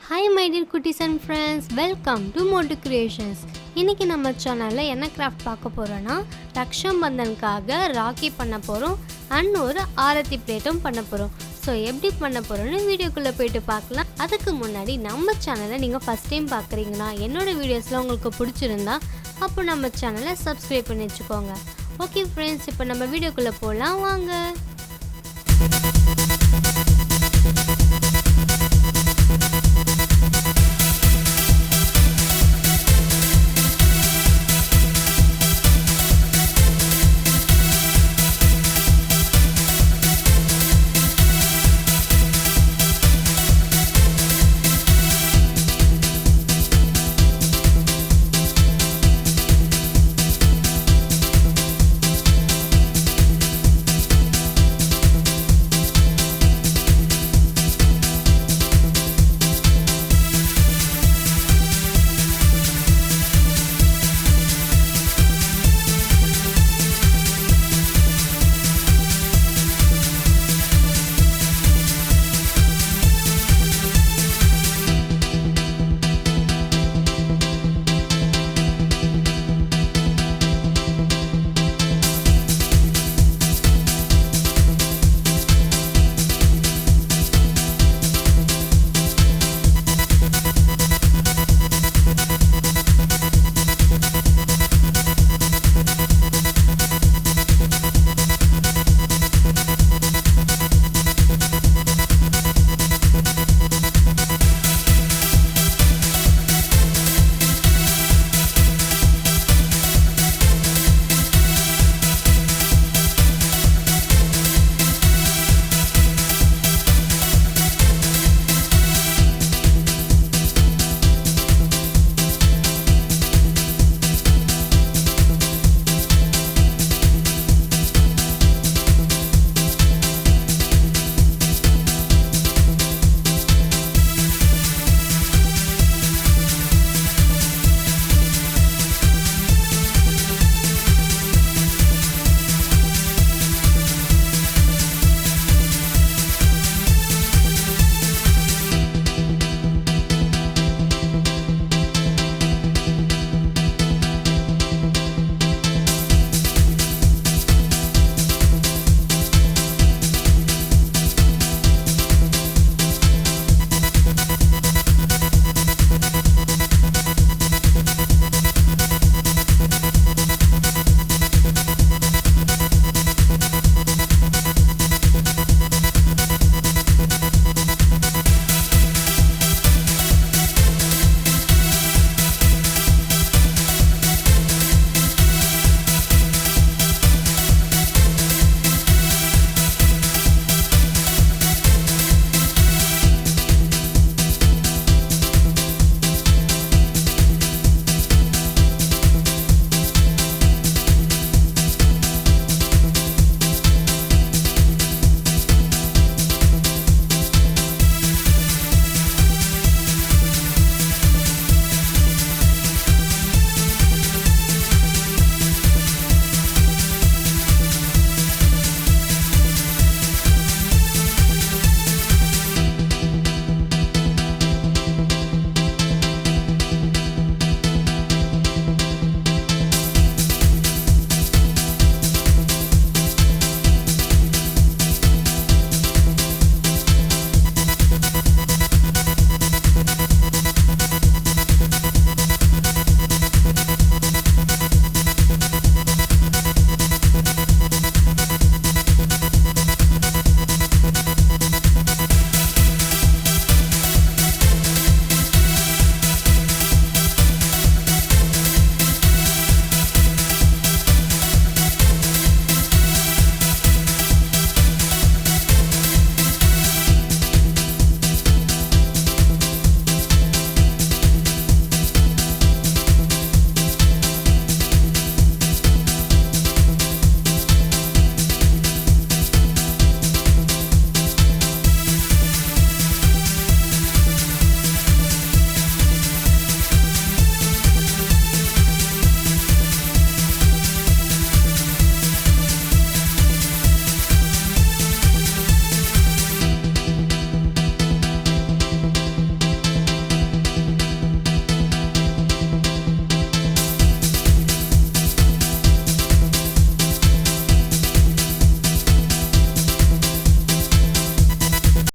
Hi my dear cuties and friends, welcome to Motu Creations. இன்னைக்கு நம்ம சேனல்ல என்ன கிராஃப்ட் பார்க்க போறோம்னா ரக்ஷா பந்தனுக்காக ராக்கி பண்ண போறோம் அண்ட் ஒரு ஆரத்தி பிளேட்டும் பண்ண போறோம். ஸோ எப்படி பண்ண போறோம்னு வீடியோக்குள்ள போயிட்டு பார்க்கலாம். அதுக்கு முன்னாடி நம்ம சேனலை நீங்க ஃபர்ஸ்ட் டைம் பார்க்குறீங்கன்னா என்னோட வீடியோஸ்லாம் உங்களுக்கு பிடிச்சிருந்தா அப்போ நம்ம சேனலை சப்ஸ்கிரைப் பண்ணி வச்சுக்கோங்க. ஓகே ஃப்ரெண்ட்ஸ், இப்போ நம்ம வீடியோக்குள்ள போகலாம் வாங்க.